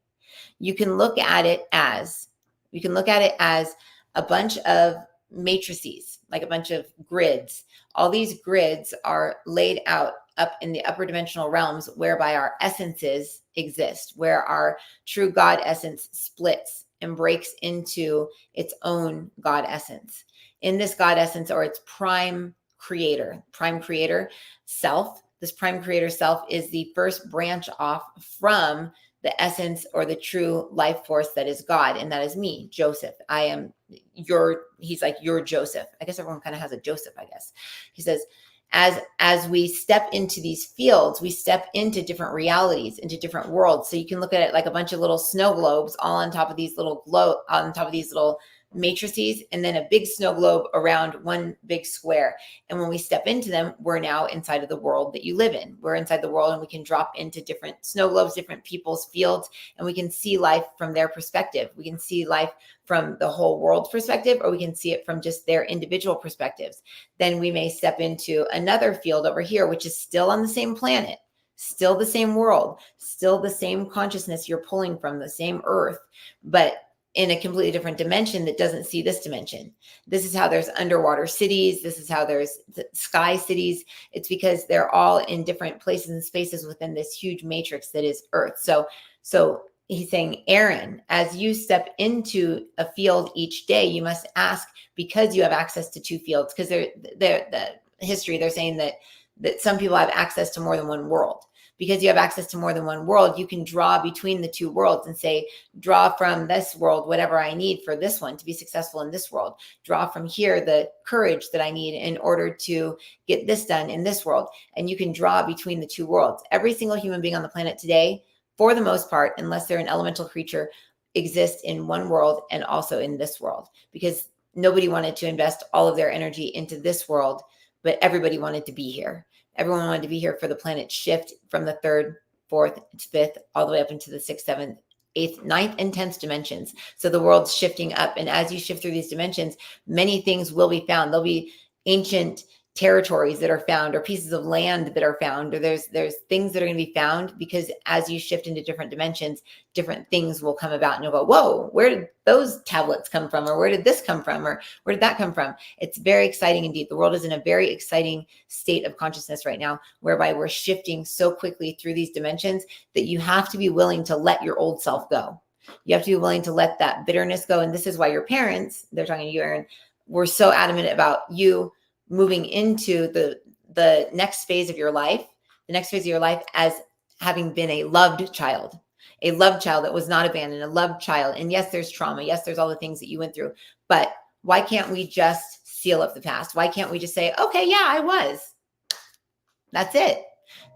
S1: You can look at it as a bunch of matrices, like a bunch of grids. All these grids are laid out up in the upper dimensional realms, whereby our essences exist, where our true God essence splits and breaks into its own God essence. In this God essence, or its prime creator self, this prime creator self is the first branch off from the essence or the true life force that is God. And that is me, Joseph. He's like, you're Joseph. I guess everyone kind of has a Joseph, I guess. He says, as we step into these fields, we step into different realities, into different worlds. So you can look at it like a bunch of little snow globes all on top of these little matrices, and then a big snow globe around one big square. And when we step into them, we're now inside of the world that you live in. We're inside the world, and we can drop into different snow globes, different people's fields, and we can see life from their perspective. We can see life from the whole world's perspective, or we can see it from just their individual perspectives. Then we may step into another field over here, which is still on the same planet, still the same world, still the same consciousness you're pulling from, the same earth, but in a completely different dimension that doesn't see this dimension. This is how there's underwater cities. This is how there's sky cities. It's because they're all in different places and spaces within this huge matrix that is Earth. So he's saying, Aaron, as you step into a field each day, you must ask, because you have access to two fields, because they're saying that some people have access to more than one world. Because you have access to more than one world, you can draw between the two worlds and say, draw from this world whatever I need for this one to be successful in this world. Draw from here the courage that I need in order to get this done in this world. And you can draw between the two worlds. Every single human being on the planet today, for the most part, unless they're an elemental creature, exists in one world and also in this world, because nobody wanted to invest all of their energy into this world, but everybody wanted to be here. Everyone wanted to be here for the planet shift from the 3rd, 4th, 5th, all the way up into the 6th, 7th, 8th, 9th, and 10th dimensions. So the world's shifting up. And as you shift through these dimensions, many things will be found. There'll be ancient territories that are found, or pieces of land that are found, or there's things that are going to be found, because as you shift into different dimensions, different things will come about, and you'll go, whoa, where did those tablets come from? Or where did this come from? Or where did that come from? It's very exciting indeed. The world is in a very exciting state of consciousness right now, whereby we're shifting so quickly through these dimensions that you have to be willing to let your old self go. You have to be willing to let that bitterness go. And this is why your parents, they're talking to you, Erin, were so adamant about you moving into the next phase of your life, as having been a loved child that was not abandoned, a loved child. And yes, there's trauma. Yes, there's all the things that you went through, but why can't we just seal up the past? Why can't we just say, okay, yeah, I was, that's it.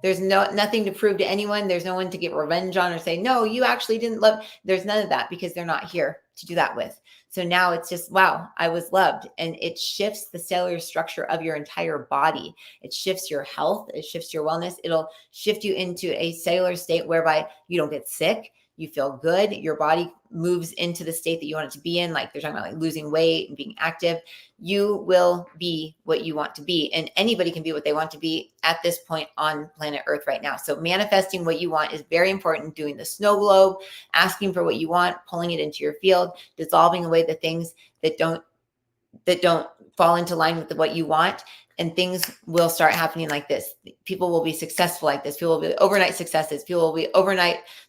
S1: There's nothing to prove to anyone. There's no one to get revenge on or say, no, you actually didn't love. There's none of that, because they're not here to do that with. So now it's just, wow, I was loved. And it shifts the cellular structure of your entire body. It shifts your health. It shifts your wellness. It'll shift you into a cellular state whereby you don't get sick. You feel good. Your body moves into the state that you want it to be in. Like they're talking about like losing weight and being active. You will be what you want to be. And anybody can be what they want to be at this point on planet Earth right now. So manifesting what you want is very important. Doing the snow globe, asking for what you want, pulling it into your field, dissolving away the things that don't fall into line with what you want. And things will start happening like this. People will be successful like this. People will be overnight successes. People will be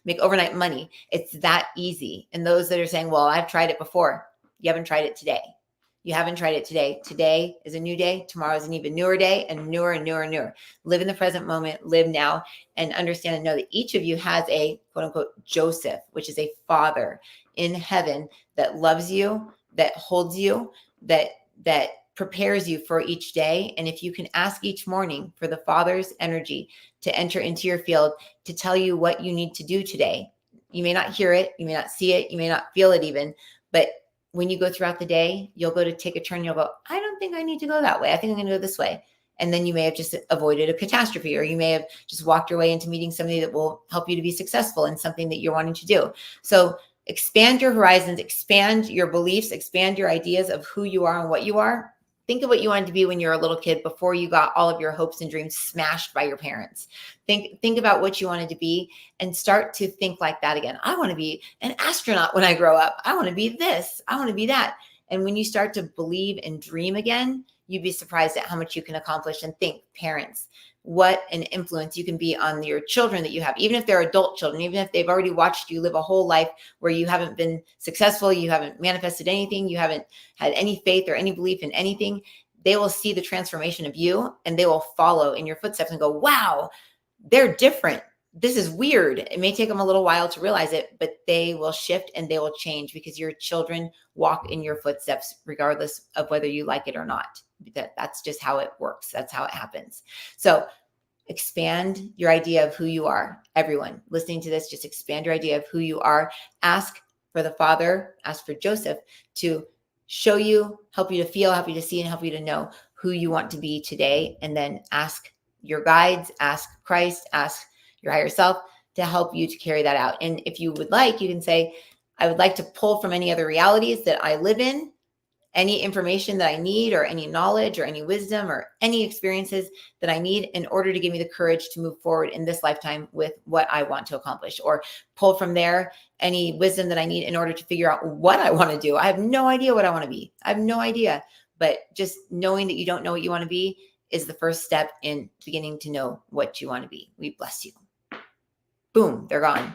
S1: make overnight money. It's that easy. And those that are saying, well, I've tried it before. You haven't tried it today. You haven't tried it today. Today is a new day. Tomorrow is an even newer day, and newer and newer and newer. Live in the present moment, live now, and understand and know that each of you has a quote unquote Joseph, which is a father in heaven that loves you, that holds you, that prepares you for each day. And if you can ask each morning for the Father's energy to enter into your field, to tell you what you need to do today, you may not hear it, you may not see it, you may not feel it even, but when you go throughout the day, you'll go to take a turn, you'll go, I don't think I need to go that way. I think I'm going to go this way. And then you may have just avoided a catastrophe, or you may have just walked your way into meeting somebody that will help you to be successful in something that you're wanting to do. So expand your horizons, expand your beliefs, expand your ideas of who you are and what you are. Think of what you wanted to be when you were a little kid, before you got all of your hopes and dreams smashed by your parents. Think about what you wanted to be, and start to think like that again. I want to be an astronaut when I grow up. I want to be this. I want to be that. And when you start to believe and dream again, you'd be surprised at how much you can accomplish. And think, parents, what an influence you can be on your children that you have, even if they're adult children, even if they've already watched you live a whole life where you haven't been successful, you haven't manifested anything, you haven't had any faith or any belief in anything. They will see the transformation of you, and they will follow in your footsteps and go, wow, they're different. This is weird. It may take them a little while to realize it, but they will shift and they will change, because your children walk in your footsteps regardless of whether you like it or not. That's just how it works. That's how it happens. So expand your idea of who you are. Everyone listening to this, just expand your idea of who you are. Ask for the Father, ask for Joseph to show you, help you to feel, help you to see, and help you to know who you want to be today. And then ask your guides, ask Christ, ask your higher self to help you to carry that out. And if you would like, you can say, I would like to pull from any other realities that I live in, any information that I need, or any knowledge or any wisdom or any experiences that I need in order to give me the courage to move forward in this lifetime with what I want to accomplish, or pull from there any wisdom that I need in order to figure out what I want to do. I have no idea what I want to be. I have no idea, but just knowing that you don't know what you want to be is the first step in beginning to know what you want to be. We bless you. Boom, they're gone.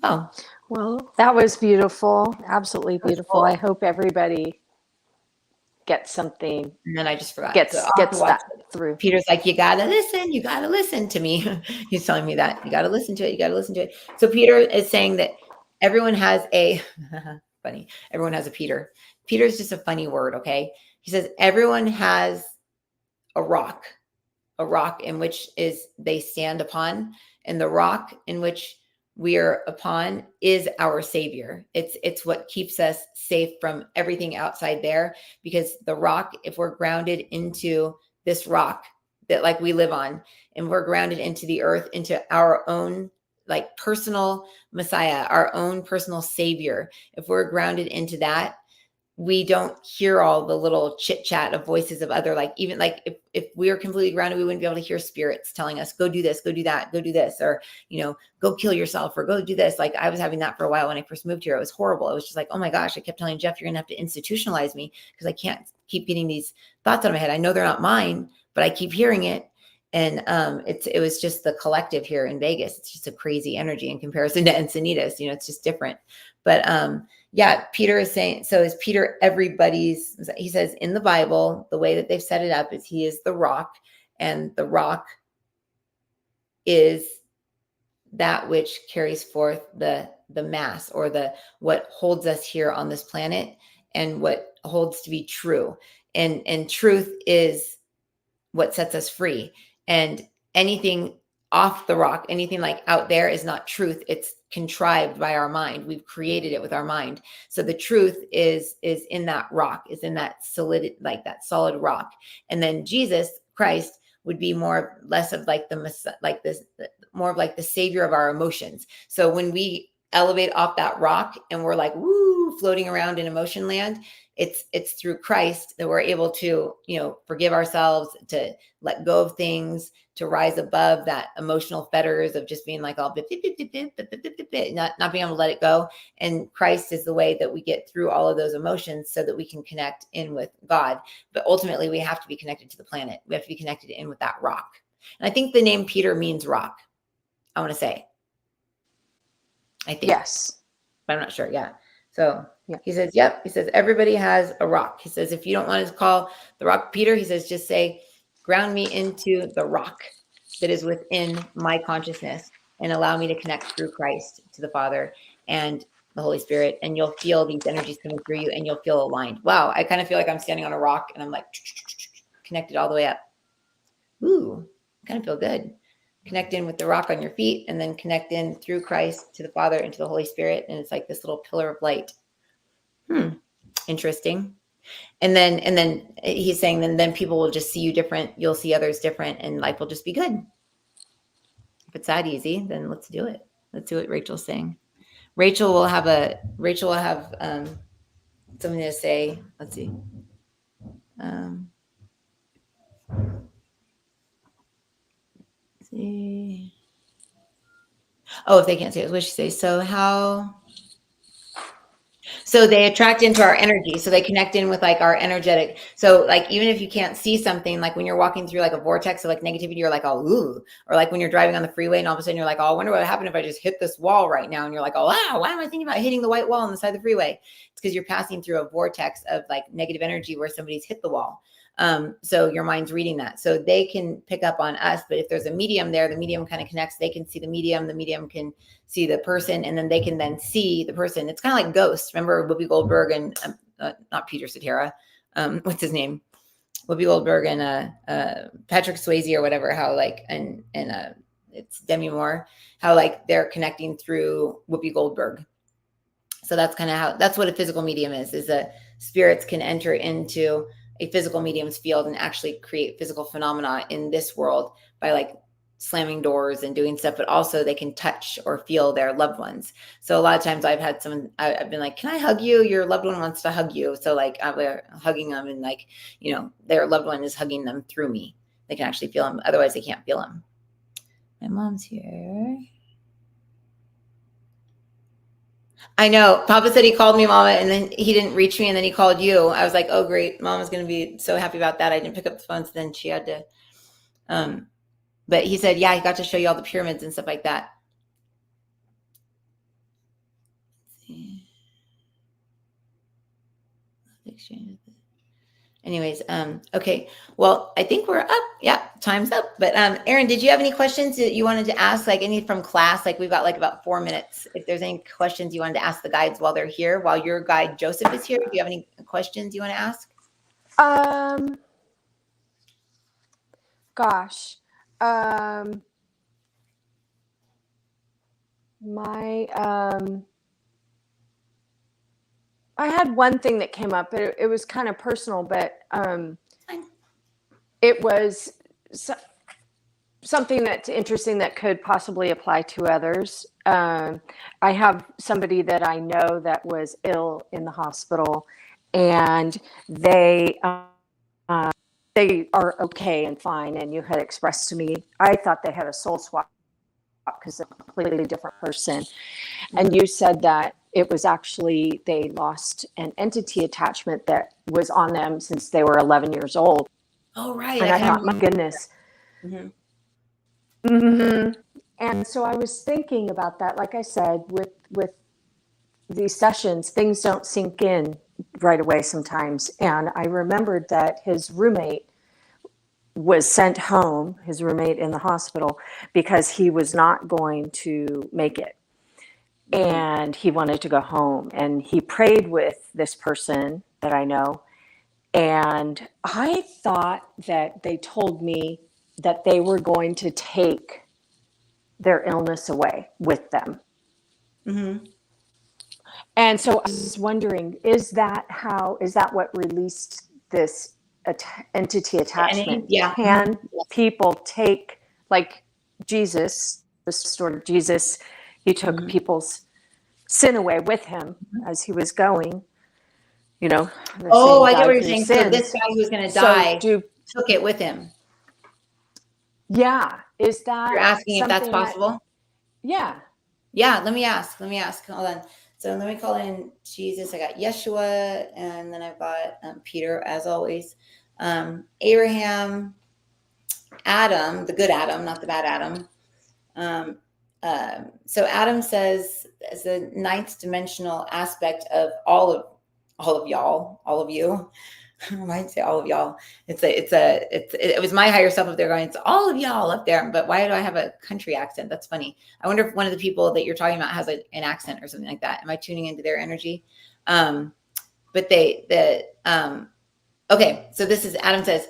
S1: Oh,
S2: Well, that was beautiful. Absolutely beautiful. I hope everybody gets something,
S1: and then I just forgot.
S2: gets
S1: So I'll have to watch
S2: that
S1: it.
S2: through.
S1: Peter's like, you got to listen to me. He's telling me that you got to listen to it. You got to listen to it. So Peter is saying that everyone has a, funny, everyone has a Peter. Peter is just a funny word. Okay. He says, everyone has a rock in which is they stand upon, and the rock in which we are upon is our Savior. It's what keeps us safe from everything outside there, because the rock, if we're grounded into this rock that like we live on, and we're grounded into the earth, into our own like personal Messiah, our own personal Savior, if we're grounded into that, we don't hear all the little chit chat of voices of other, like, even like if we were completely grounded, we wouldn't be able to hear spirits telling us, go do this, go do that, go do this, or, go kill yourself or go do this. Like I was having that for a while when I first moved here. It was horrible. It was just like, oh my gosh, I kept telling Jeff, you're going to have to institutionalize me because I can't keep getting these thoughts out of my head. I know they're not mine, but I keep hearing it. And it was just the collective here in Vegas. It's just a crazy energy in comparison to Encinitas. It's just different. But yeah, Peter is saying, so is Peter everybody's, he says in the Bible, the way that they've set it up is he is the rock, and the rock is that which carries forth the mass, or what holds us here on this planet, and what holds to be true. And truth is what sets us free. And anything off the rock, anything like out there, is not truth. It's contrived by our mind. We've created it with our mind. So the truth is in that rock, is in that solid, like that solid rock. And then Jesus Christ would be less of like like this, more of like the savior of our emotions. So when we elevate off that rock and we're like, woo, floating around in emotion land, it's through Christ that we're able to, forgive ourselves, to let go of things, to rise above that emotional fetters of just being like all not being able to let it go. And Christ is the way that we get through all of those emotions so that we can connect in with God. But ultimately we have to be connected to the planet. We have to be connected in with that rock. And I think the name Peter means rock. I want to say, I think.
S2: Yes.
S1: But I'm not sure. Yeah. So
S2: yeah.
S1: He says, yep. He says, everybody has a rock. He says, if you don't want to call the rock Peter, he says, just say, ground me into the rock that is within my consciousness and allow me to connect through Christ to the Father and the Holy Spirit. And you'll feel these energies coming through you and you'll feel aligned. Wow. I kind of feel like I'm standing on a rock and I'm like connected all the way up. Ooh, I kind of feel good. Connect in with the rock on your feet and then connect in through Christ to the Father and to the Holy Spirit. And it's like this little pillar of light. Interesting. And then he's saying, then people will just see you different. You'll see others different and life will just be good. If it's that easy, then let's do it. Let's do what Rachel's saying. Rachel will have something to say. Let's see. See. Oh, if they can't say it, what she say? So they attract into our energy. So they connect in with like our energetic. So like, even if you can't see something, like when you're walking through like a vortex of like negativity, you're like, oh, ooh. Or like when you're driving on the freeway and all of a sudden you're like, oh, I wonder what would happen if I just hit this wall right now. And you're like, oh, wow, why am I thinking about hitting the white wall on the side of the freeway? It's because you're passing through a vortex of like negative energy where somebody's hit the wall. So your mind's reading that. So they can pick up on us, but if there's a medium there, the medium kind of connects. They can see the medium can see the person, and then they can then see the person. It's kind of like ghosts. Remember Whoopi Goldberg and not Peter Cetera. What's his name? Whoopi Goldberg and Patrick Swayze or whatever, how like, and it's Demi Moore, how like they're connecting through Whoopi Goldberg. So that's kind of that's what a physical medium is that spirits can enter into a physical medium's field and actually create physical phenomena in this world by like slamming doors and doing stuff, but also they can touch or feel their loved ones. So a lot of times I've been like, can I hug you? Your loved one wants to hug you. So like I'm hugging them and like, their loved one is hugging them through me. They can actually feel them. Otherwise they can't feel them. My mom's here. I know. Papa said he called me, Mama, and then he didn't reach me, and then he called you. I was like, oh, great. Mama's going to be so happy about that. I didn't pick up the phone, so then she had to. But he said, yeah, he got to show you all the pyramids and stuff like that. Let's see. Anyways, okay. Well, I think we're up. Yeah, time's up. But Erin, did you have any questions that you wanted to ask, like any from class? Like we've got like about 4 minutes. If there's any questions you wanted to ask the guides while they're here, while your guide Joseph is here, do you have any questions you want to ask?
S2: Gosh. I had one thing that came up, but it was kind of personal, but it was something that's interesting that could possibly apply to others. I have somebody that I know that was ill in the hospital, and they they are okay and fine. And you had expressed to me, I thought they had a soul swap because they're a completely different person. And you said that it was actually they lost an entity attachment that was on them since they were 11 years old.
S1: Oh, right.
S2: And
S1: I
S2: I
S1: kind
S2: thought,
S1: of
S2: my goodness.
S1: remember.
S2: And so I was thinking about that. Like I said, with these sessions, things don't sink in right away sometimes. And I remembered that his roommate was sent home, his roommate in the hospital, because he was not going to make it. And he wanted to go home. And he prayed with this person that I know. And I thought that they told me that they were going to take their illness away with them. And so I was wondering, is that what released this entity attachment?
S1: Yeah.
S2: Can people take, like Jesus, the story of Jesus, he took people's sin away with him as he was going, you know.
S1: Oh, I get what you're saying. So this guy who was going to die
S2: So
S1: took it with him.
S2: yeah, is that
S1: You're asking if that's
S2: something that-
S1: possible?
S2: yeah.
S1: Yeah, let me ask. Hold on. So let me call in Jesus. I got Yeshua, and then I've got Peter, as always. Abraham, Adam, the good Adam, not the bad Adam. So Adam says, as the ninth dimensional aspect of all of y'all, all of you. I might say all of y'all. It was my higher self up there going, it's all of y'all up there. But why do I have a country accent? That's funny. I wonder if one of the people that you're talking about has an accent or something like that. Am I tuning into their energy? Okay. So this is Adam says,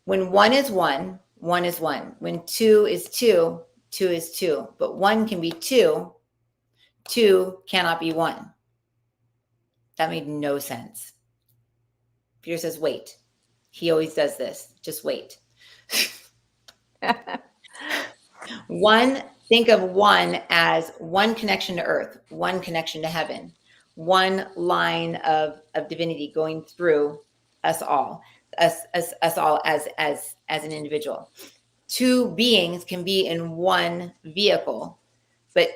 S1: when one is one, one is one. When two is two, two is two. But one can be two. Two cannot be one. That made no sense. Peter says, wait. He always does this. Just wait. Think of one as one connection to earth, one connection to heaven, one line of divinity going through us all, us all as an individual. Two beings can be in one vehicle, but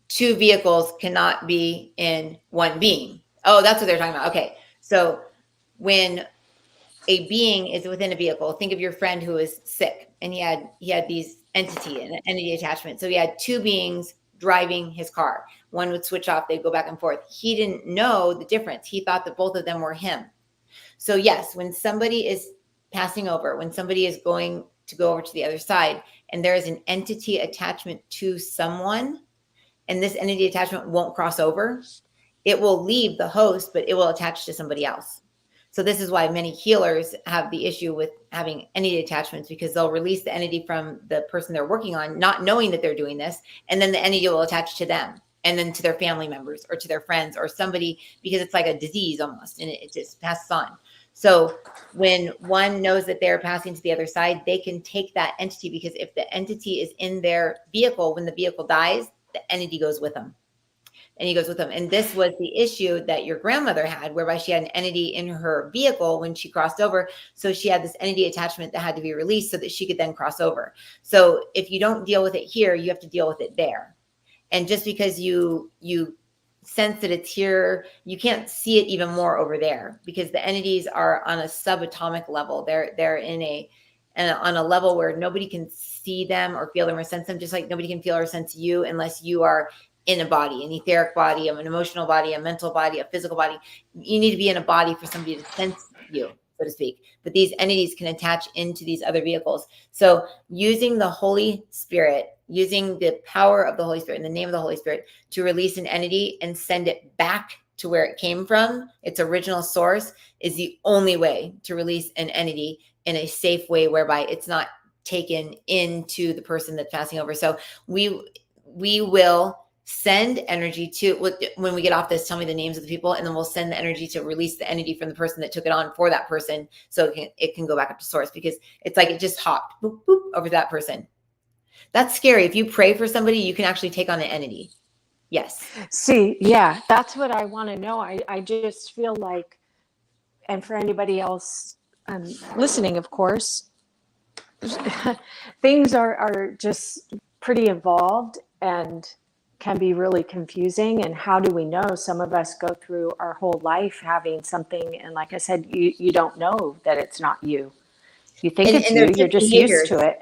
S1: two vehicles cannot be in one being. Oh, that's what they're talking about. Okay. So when a being is within a vehicle, think of your friend who was sick and he had these entity attachment. So he had two beings driving his car. One would switch off, they'd go back and forth. He didn't know the difference. He thought that both of them were him. So yes, when somebody is passing over, when somebody is going to go over to the other side and there is an entity attachment to someone, and this entity attachment won't cross over, it will leave the host, but it will attach to somebody else. So this is why many healers have the issue with having entity attachments, because they'll release the entity from the person they're working on, not knowing that they're doing this. And then the entity will attach to them and then to their family members or to their friends or somebody, because it's like a disease almost, and it just passes on. So when one knows that they're passing to the other side, they can take that entity, because if the entity is in their vehicle, when the vehicle dies, the entity goes with them. And he goes with them. And this was the issue that your grandmother had, whereby she had an entity in her vehicle when she crossed over. So she had this entity attachment that had to be released so that she could then cross over. So if you don't deal with it here, you have to deal with it there. And just because you sense that it's here, you can't see it even more over there, because the entities are on a subatomic level. They're on a level where nobody can see them or feel them or sense them, just like nobody can feel or sense you unless you are in a body, an etheric body, an emotional body, a mental body, a physical body. You need to be in a body for somebody to sense you, so to speak. But these entities can attach into these other vehicles. So using the Holy Spirit, using the power of the Holy Spirit, in the name of the Holy Spirit, to release an entity and send it back to where it came from, its original source, is the only way to release an entity in a safe way, whereby it's not taken into the person that's passing over. So we will send energy to, when we get off this, tell me the names of the people, and then we'll send the energy to release the entity from the person that took it on for that person, so it can go back up to source, because it's like it just hopped boop, boop, over to that person. That's scary. If you pray for somebody, you can actually take on the entity. Yes.
S2: See, yeah, that's what I want to know. I just feel like, and for anybody else listening, of course, things are just pretty involved and can be really confusing. And how do we know? Some of us go through our whole life having something, and like I said, you don't know that it's not you. You think it's
S1: And they're
S2: you, you're
S1: just
S2: just used
S1: behaviors.
S2: to it.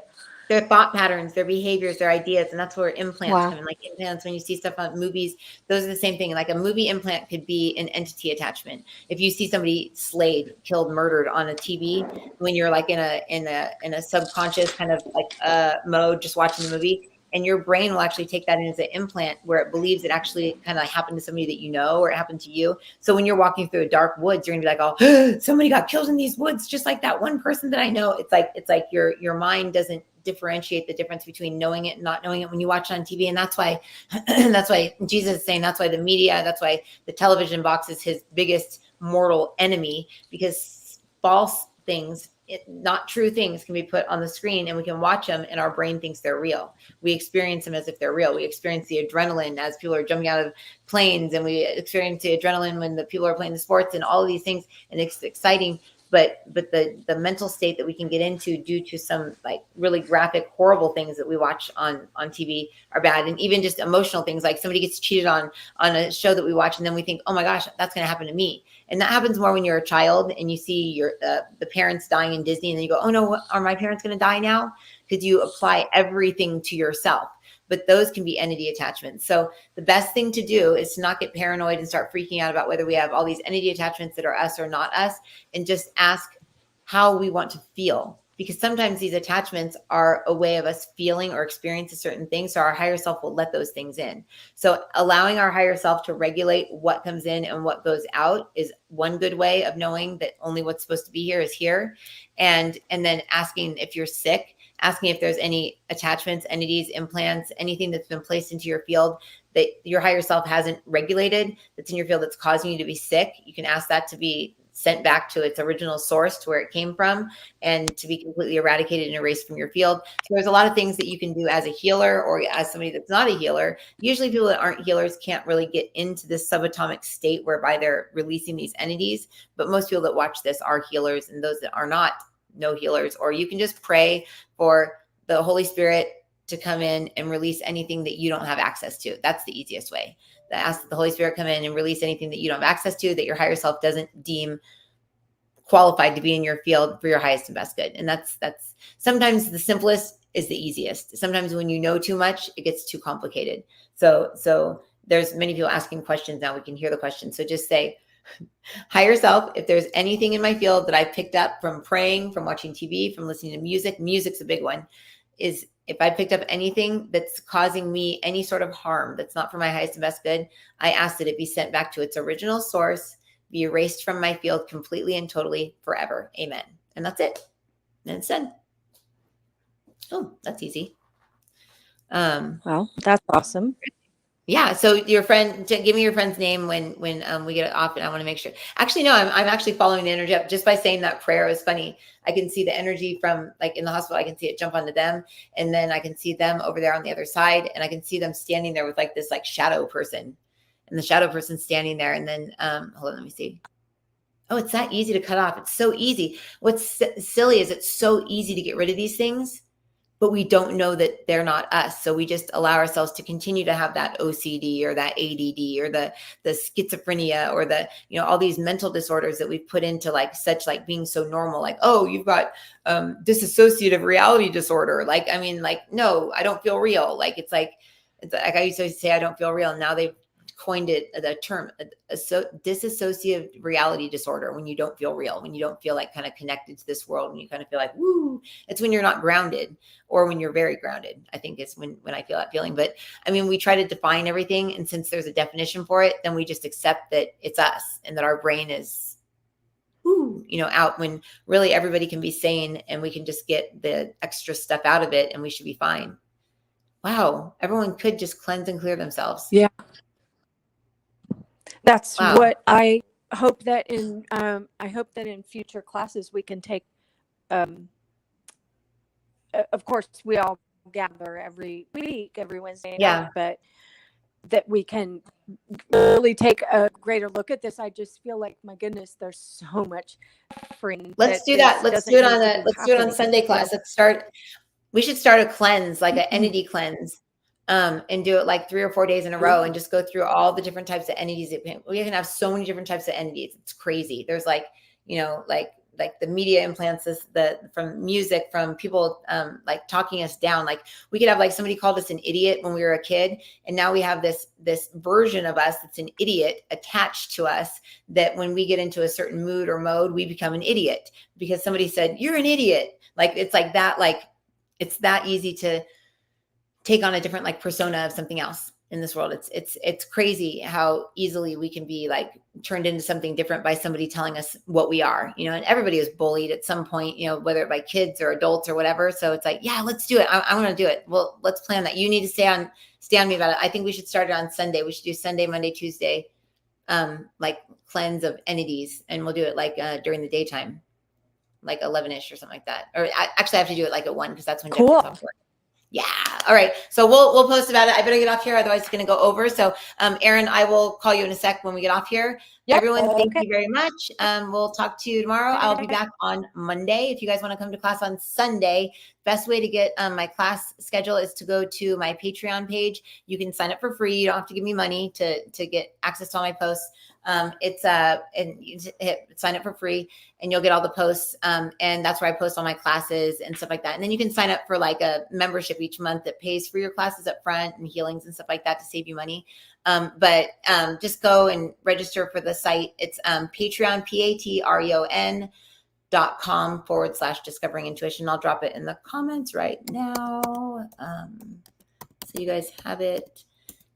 S1: Their thought patterns, their behaviors, their ideas, and that's where implants come
S2: Wow.
S1: in. Like implants, when you see stuff on movies, those are the same thing. Like a movie implant could be an entity attachment. If you see somebody slayed, killed, murdered on a TV, when you're like in a subconscious kind of like mode, just watching the movie, and your brain will actually take that in as an implant where it believes it actually kind of happened to somebody that you know or it happened to you. So when you're walking through a dark woods, you're gonna be like, oh, somebody got killed in these woods, just like that one person that I know. It's like your mind doesn't differentiate the difference between knowing it and not knowing it when you watch it on TV. And that's why that's why Jesus is saying that's why the media, that's why the television box is his biggest mortal enemy, because false things, not true things, can be put on the screen and we can watch them and our brain thinks they're real. We experience them as if they're real. We experience the adrenaline as people are jumping out of planes, and we experience the adrenaline when the people are playing the sports and all of these things, and it's exciting. But the mental state that we can get into due to some like really graphic, horrible things that we watch on TV are bad. And even just emotional things, like somebody gets cheated on a show that we watch, and then we think, oh my gosh, that's going to happen to me. And that happens more when you're a child and you see your the parents dying in Disney, and then you go, oh no, are my parents going to die now? Because you apply everything to yourself. But those can be entity attachments. So the best thing to do is to not get paranoid and start freaking out about whether we have all these entity attachments that are us or not us, and just ask how we want to feel. Because sometimes these attachments are a way of us feeling or experiencing certain things. So our higher self will let those things in. So allowing our higher self to regulate what comes in and what goes out is one good way of knowing that only what's supposed to be here is here. And then asking if you're sick, asking if there's any attachments, entities, implants, anything that's been placed into your field that your higher self hasn't regulated, that's in your field that's causing you to be sick. You can ask that to be sent back to its original source, to where it came from, and to be completely eradicated and erased from your field. So there's a lot of things that you can do as a healer or as somebody that's not a healer. Usually people that aren't healers can't really get into this subatomic state whereby they're releasing these entities. But most people that watch this are healers, and those that are not, no healers. Or you can just pray for the Holy Spirit to come in and release anything that you don't have access to. That's the easiest way. Ask the Holy Spirit come in and release anything that you don't have access to, that your higher self doesn't deem qualified to be in your field for your highest and best good. And that's sometimes the simplest is the easiest. Sometimes when you know too much, it gets too complicated. So there's many people asking questions now. We can hear the questions. So just say, higher self, if there's anything in my field that I picked up from praying, from watching TV, from listening to music, music's a big one, is if I picked up anything that's causing me any sort of harm that's not for my highest and best good, I ask that it be sent back to its original source, be erased from my field completely and totally forever. Amen. And that's it. And it's done. Oh, that's easy.
S2: Well, that's awesome.
S1: Yeah. So your friend, give me your friend's name when we get it off, and I want to make sure. Actually, no, I'm actually following the energy up just by saying that prayer. It was funny. I can see the energy from, like, in the hospital. I can see it jump onto them, and then I can see them over there on the other side, and I can see them standing there with like this like shadow person, and the shadow person standing there. And then hold on, let me see. Oh, it's that easy to cut off. It's so easy. What's silly is it's so easy to get rid of these things, but we don't know that they're not us. So we just allow ourselves to continue to have that OCD or that ADD or the schizophrenia or the, all these mental disorders that we've put into like such like being so normal. Like, oh, you've got dissociative reality disorder. Like, I mean, like, no, I don't feel real. Like, it's like I used to say, I don't feel real. And now they've coined it the term disassociative reality disorder, when you don't feel real, when you don't feel like kind of connected to this world, and you kind of feel like, woo, it's when you're not grounded, or when you're very grounded, I think is when I feel that feeling. But I mean, we try to define everything, and since there's a definition for it, then we just accept that it's us and that our brain is out, when really everybody can be sane and we can just get the extra stuff out of it and we should be fine. Wow, everyone could just cleanse and clear themselves.
S2: Yeah. That's
S1: Wow.
S2: what I hope that in future classes we can take. Of course, we all gather every week, every Wednesday night,
S1: Yeah.
S2: but that we can really take a greater look at this. I just feel like, my goodness, there's so much free
S1: Let's
S2: that
S1: do that.
S2: is,
S1: Let's do
S2: doesn't
S1: it
S2: need
S1: on
S2: to
S1: a
S2: be
S1: let's do it on
S2: happening,
S1: Sunday
S2: you
S1: class.
S2: know?
S1: We should start a cleanse, like an entity cleanse. And do it like 3 or 4 days in a row and just go through all the different types of entities. We can have so many different types of entities. It's crazy. There's like, like the media implants, from music, from people like talking us down. Like we could have like somebody called us an idiot when we were a kid, and now we have this version of us that's an idiot attached to us, that when we get into a certain mood or mode, we become an idiot because somebody said you're an idiot. Like it's like that. Like it's that easy to take on a different like persona of something else in this world. It's crazy how easily we can be like turned into something different by somebody telling us what we are, and everybody is bullied at some point, whether by kids or adults or whatever. So it's like, yeah, let's do it. I want to do it. Well, let's plan that. You need to stay on me about it. I think we should start it on Sunday. We should do Sunday, Monday, Tuesday, like cleanse of entities. And we'll do it like during the daytime, like 11ish or something like that. Or actually I have to do it like at 1, because that's when Jeff gets off work. Yeah. All right. So we'll post about it. I better get off here. Otherwise it's going to go over. So, Erin, I will call you in a sec when we get off here. Yep. Everyone, thank you very much. We'll talk to you tomorrow. I'll be back on Monday. If you guys want to come to class on Sunday, best way to get my class schedule is to go to my Patreon page. You can sign up for free. You don't have to give me money to get access to all my posts. And you sign up for free and you'll get all the posts. And that's where I post all my classes and stuff like that. And then you can sign up for like a membership each month that pays for your classes up front and healings and stuff like that to save you money. But just go and register for the site. It's Patreon, patreon.com/discovering intuition. I'll drop it in the comments right now. So you guys have it.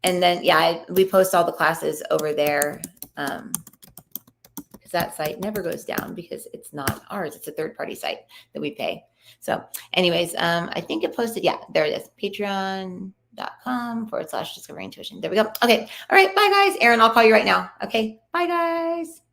S1: And then, we post all the classes over there. Because that site never goes down because it's not ours. It's a third-party site that we pay. So anyways, I think it posted. Yeah, there it is. Patreon.com/discovering intuition. There we go. Okay. All right. Bye guys. Erin, I'll call you right now. Okay. Bye guys.